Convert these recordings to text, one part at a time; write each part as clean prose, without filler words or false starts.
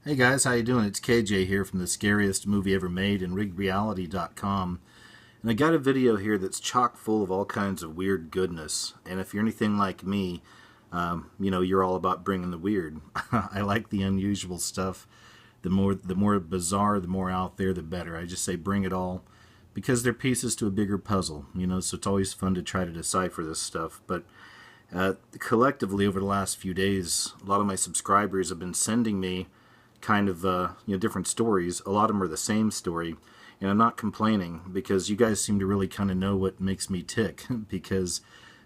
Hey guys, how you doing? It's KJ here from the scariest movie ever made and rigredreality.com. And I got a video here that's chock full of all kinds of weird goodness. And if you're anything like me, you're all about bringing the weird. I like the unusual stuff. The more bizarre, the more out there, the better. I just say bring it all because they're pieces to a bigger puzzle, so it's always fun to try to decipher this stuff. But collectively, over the last few days, a lot of my subscribers have been sending me kind of different stories. A lot of them are the same story, and I'm not complaining because you guys seem to really kind of know what makes me tick because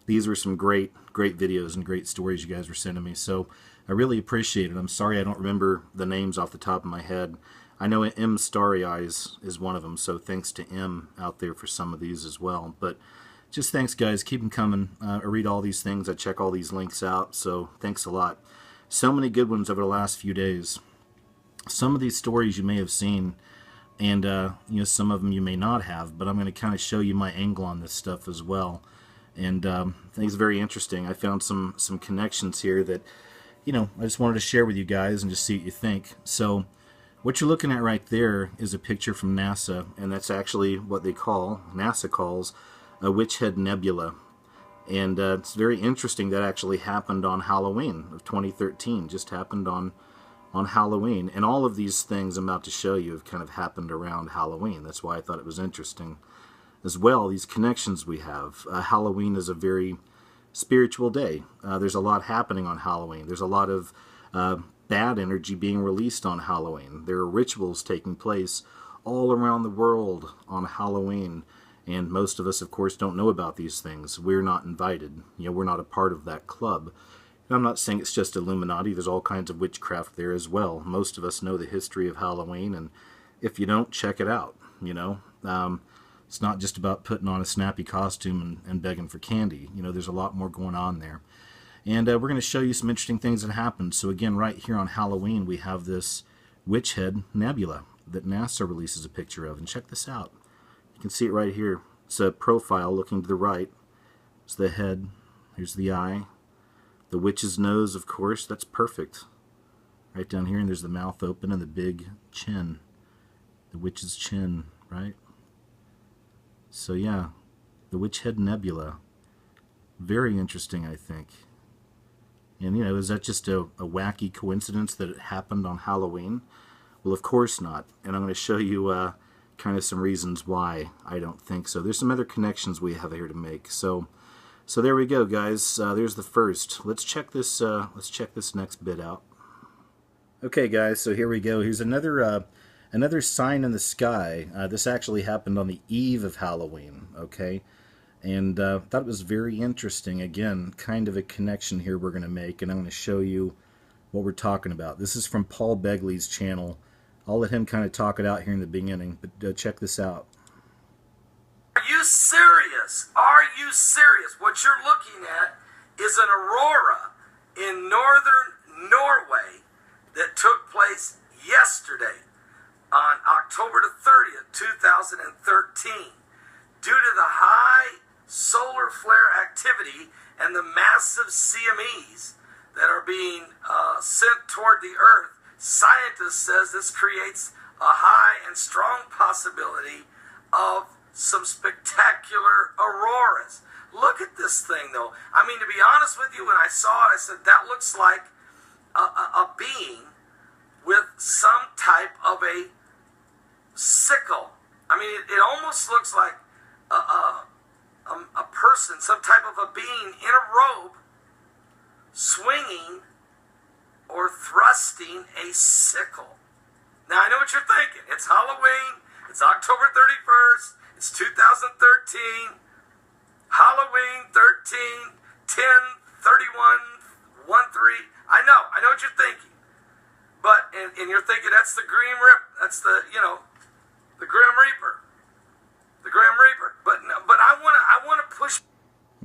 these were some great videos and great stories you guys were sending me, so I really appreciate it. I'm sorry I don't remember the names off the top of my head. I know M Starry Eyes is one of them, so thanks to M out there for some of these as well. But just thanks, guys. Keep them coming. I read all these things. I check all these links out, so thanks a lot. So many good ones over the last few days. Some of these stories you may have seen, and some of them you may not have, but I'm going to kind of show you my angle on this stuff as well. And I think it's very interesting. I found some connections here that, I just wanted to share with you guys and just see what you think. So what you're looking at right there is a picture from NASA, and that's actually what NASA calls a Witch Head Nebula. And it's very interesting that actually happened on Halloween of 2013. Just happened on Halloween, and all of these things I'm about to show you have kind of happened around Halloween. That's why I thought it was interesting as well, these connections we have. Halloween is a very spiritual day. There's a lot happening on Halloween. There's a lot of bad energy being released on Halloween. There are rituals taking place all around the world on Halloween, and most of us, of course, don't know about these things. We're not invited. We're not a part of that club. I'm not saying it's just Illuminati. There's all kinds of witchcraft there as well. Most of us know the history of Halloween, and if you don't, check it out. It's not just about putting on a snappy costume and begging for candy. There's a lot more going on there. And we're going to show you some interesting things that happened. So again, right here on Halloween, we have this Witch Head Nebula that NASA releases a picture of. And check this out. You can see it right here. It's a profile looking to the right. It's the head. Here's the eye. The witch's nose, of course, that's perfect. Right down here, and there's the mouth open and the big chin. The witch's chin, right? So yeah, the Witch Head Nebula. Very interesting, I think. And, is that just a wacky coincidence that it happened on Halloween? Well, of course not. And I'm going to show you kind of some reasons why I don't think so. There's some other connections we have here to make. So there we go, guys. There's the first. Let's check this next bit out. Okay, guys. So here we go. Here's another sign in the sky. This actually happened on the eve of Halloween. Okay, and thought it was very interesting. Again, kind of a connection here we're going to make, and I'm going to show you what we're talking about. This is from Paul Begley's channel. I'll let him kind of talk it out here in the beginning, but check this out. Are you serious? Are you serious? What you're looking at is an aurora in northern Norway that took place yesterday on October the 30th, 2013. Due to the high solar flare activity and the massive CMEs that are being sent toward the Earth, scientists says this creates a high and strong possibility of some spectacular auroras. Look at this thing, though. I mean, to be honest with you, when I saw it, I said, that looks like a being with some type of a sickle. I mean, it almost looks like a person, some type of a being in a robe, swinging or thrusting a sickle. Now, I know what you're thinking. It's Halloween. It's October 31st. It's 2013, Halloween 13, 10, 31, 13. I know what you're thinking. But, and you're thinking that's the Grim Reaper. That's the Grim Reaper. The Grim Reaper. But I want to push.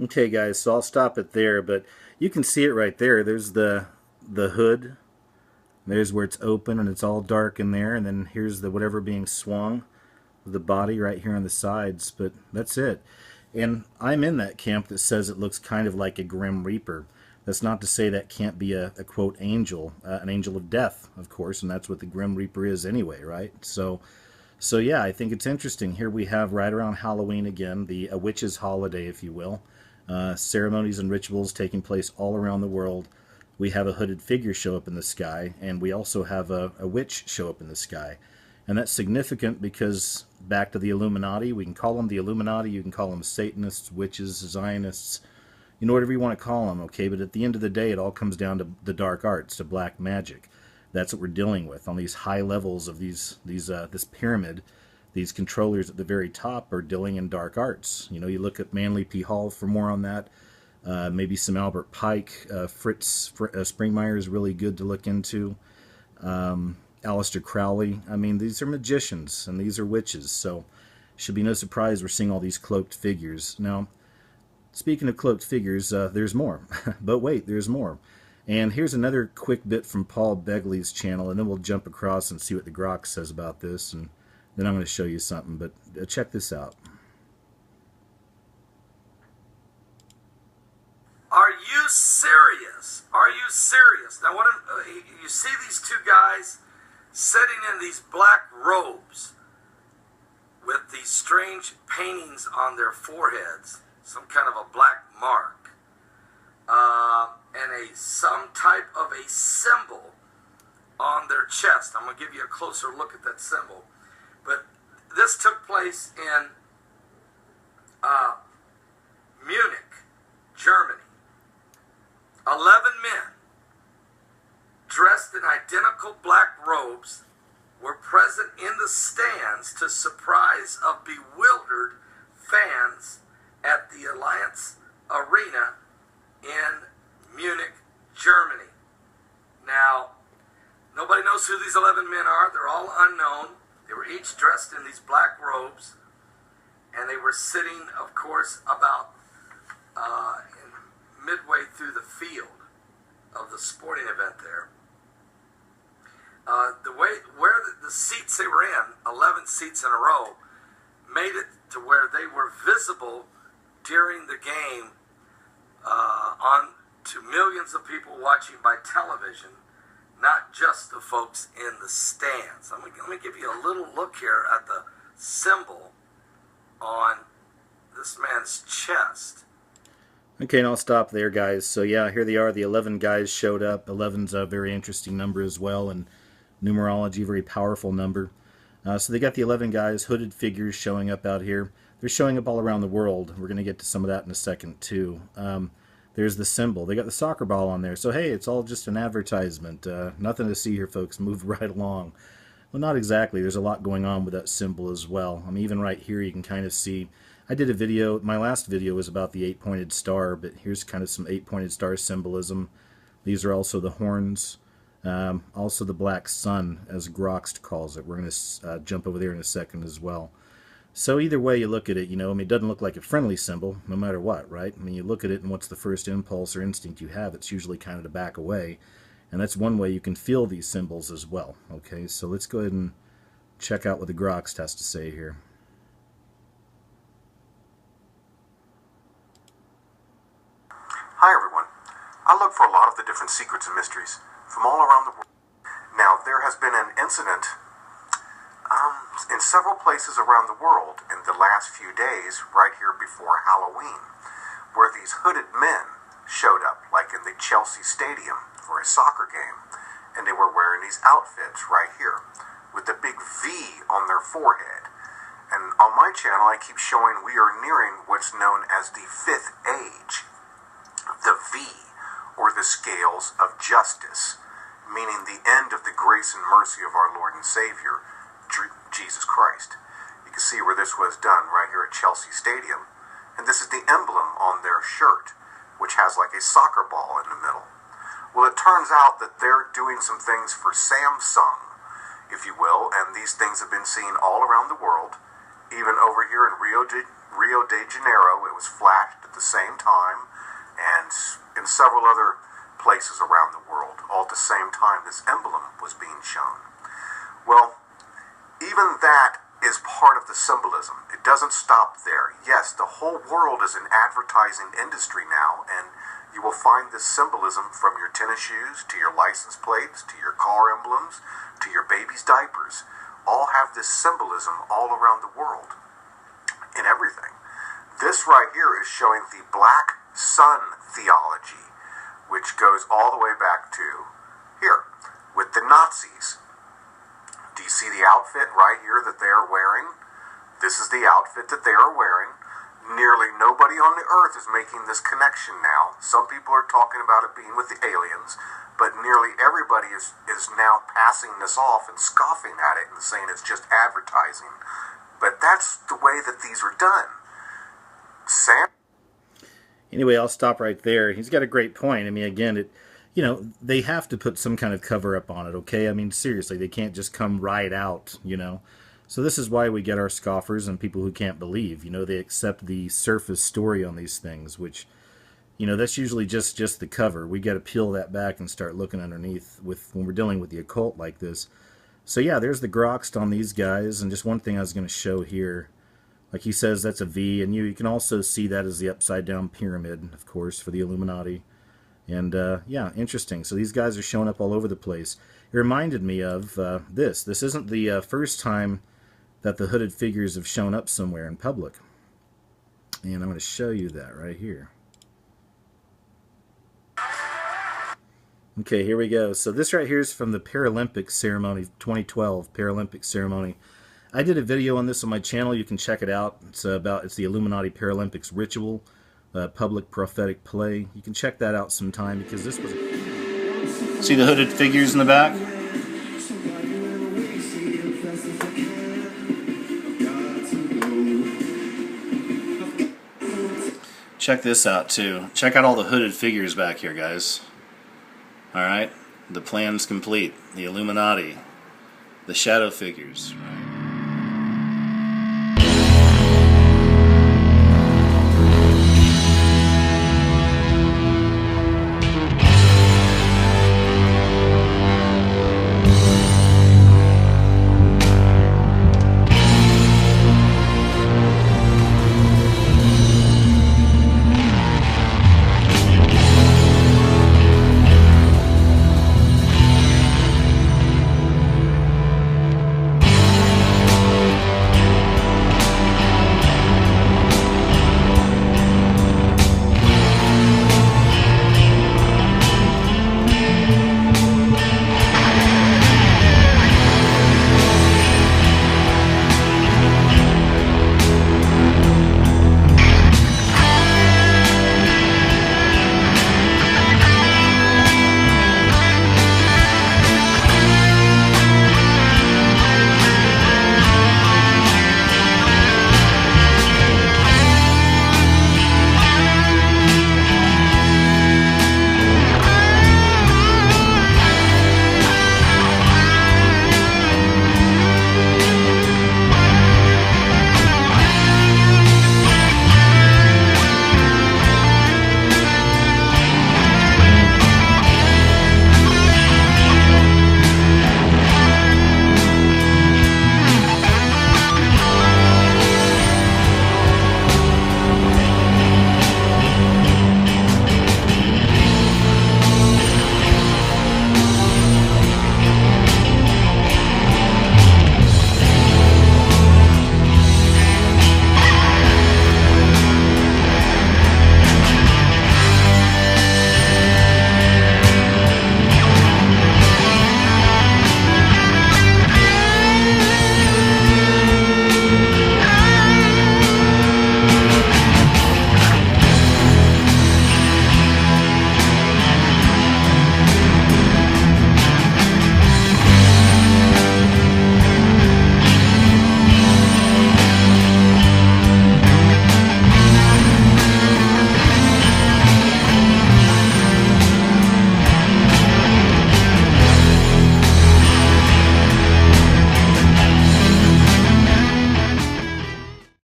Okay, guys, so I'll stop it there, but you can see it right there. There's the hood. There's where it's open and it's all dark in there, and then here's the whatever being swung. The body right here on the sides, but that's it. And I'm in that camp that says it looks kind of like a Grim Reaper. That's not to say that can't be a quote angel, an angel of death, of course, and that's what the Grim Reaper is anyway, right? So yeah, I think it's interesting. Here we have right around Halloween again, a witch's holiday, if you will. Ceremonies and rituals taking place all around the world. We have a hooded figure show up in the sky, and we also have a witch show up in the sky. And that's significant because, back to the Illuminati, we can call them the Illuminati, you can call them Satanists, witches, Zionists, you know, whatever you want to call them, okay? But at the end of the day, it all comes down to the dark arts, to black magic. That's what we're dealing with on these high levels of this pyramid. These controllers at the very top are dealing in dark arts. You know, you look at Manly P. Hall for more on that. Maybe some Albert Pike. Fritz Springmeier is really good to look into. Aleister Crowley. I mean, these are magicians and these are witches, so should be no surprise we're seeing all these cloaked figures. Now, speaking of cloaked figures, there's more. But wait, there's more. And here's another quick bit from Paul Begley's channel, and then we'll jump across and see what the Grok says about this, and then I'm going to show you something, but check this out. Are you serious? Are you serious? Now, you see these two guys sitting in these black robes with these strange paintings on their foreheads, some kind of a black mark, and some type of a symbol on their chest. I'm going to give you a closer look at that symbol. But this took place in Munich, Germany. 11 men dressed in identical black robes were present in the stands to surprise of bewildered fans at the Alliance Arena in Munich, Germany. Now, nobody knows who these 11 men are. They're all unknown. They were each dressed in these black robes, and they were sitting, of course, about midway through the field of the sporting event there. Where the seats they were in, 11 seats in a row, made it to where they were visible during the game on to millions of people watching by television, not just the folks in the stands. Let me give you a little look here at the symbol on this man's chest. Okay, and I'll stop there, guys. So yeah, here they are. The 11 guys showed up. 11's a very interesting number as well, and numerology, very powerful number. So they got the 11 guys, hooded figures showing up out here. They're showing up all around the world. We're going to get to some of that in a second, too. There's the symbol. They got the soccer ball on there. So, hey, it's all just an advertisement. Nothing to see here, folks. Move right along. Well, not exactly. There's a lot going on with that symbol as well. I mean, even right here you can kind of see. I did a video. My last video was about the 8-pointed star, but here's kind of some 8-pointed star symbolism. These are also the horns. Also the black sun, as Groxt calls it. We're going to jump over there in a second as well. So either way you look at it, you know, I mean, it doesn't look like a friendly symbol, no matter what, right? I mean, you look at it and what's the first impulse or instinct you have? It's usually kind of to back away. And that's one way you can feel these symbols as well. Okay, so let's go ahead and check out what the Groxt has to say here. Hi everyone. I look for a lot of the different secrets and mysteries from all around the world. Now, there has been an incident in several places around the world in the last few days, right here before Halloween, where these hooded men showed up, like in the Chelsea Stadium for a soccer game, and they were wearing these outfits right here with the big V on their forehead. And on my channel, I keep showing we are nearing what's known as the fifth age, the V, or the scales of justice, meaning the end of the grace and mercy of our Lord and Savior, Jesus Christ. You can see where this was done right here at Chelsea Stadium, and this is the emblem on their shirt, which has like a soccer ball in the middle. Well, it turns out that they're doing some things for Samsung, if you will, and these things have been seen all around the world. Even over here in Rio de Janeiro, it was flashed at the same time, and in several other places around the world, all at the same time, this emblem was being shown. Well, even that is part of the symbolism. It doesn't stop there. Yes, the whole world is an advertising industry now, and you will find this symbolism from your tennis shoes, to your license plates, to your car emblems, to your baby's diapers. All have this symbolism all around the world, in everything. This right here is showing the Black Sun theology, which goes all the way back to here, with the Nazis. Do you see the outfit right here that they are wearing? This is the outfit that they are wearing. Nearly nobody on the earth is making this connection now. Some people are talking about it being with the aliens, but nearly everybody is now passing this off and scoffing at it and saying it's just advertising. But that's the way that these are done. Sam? Anyway, I'll stop right there. He's got a great point. I mean, again, they have to put some kind of cover up on it, okay? I mean, seriously, they can't just come right out, So this is why we get our scoffers and people who can't believe. They accept the surface story on these things, which, that's usually just the cover. We got to peel that back and start looking underneath when we're dealing with the occult like this. So yeah, there's the Groxt on these guys, and just one thing I was going to show here. Like he says, that's a V, and you can also see that as the upside-down pyramid, of course, for the Illuminati. And yeah, interesting. So these guys are showing up all over the place. It reminded me of this. This isn't the first time that the hooded figures have shown up somewhere in public. And I'm going to show you that right here. Okay, here we go. So this right here is from the Paralympic ceremony, 2012 Paralympic ceremony. I did a video on this on my channel. You can check it out. It's the Illuminati Paralympics ritual, public prophetic play. You can check that out sometime because this was. See the hooded figures in the back? Check this out too. Check out all the hooded figures back here, guys. Alright? The plan's complete. The Illuminati. The shadow figures. Right?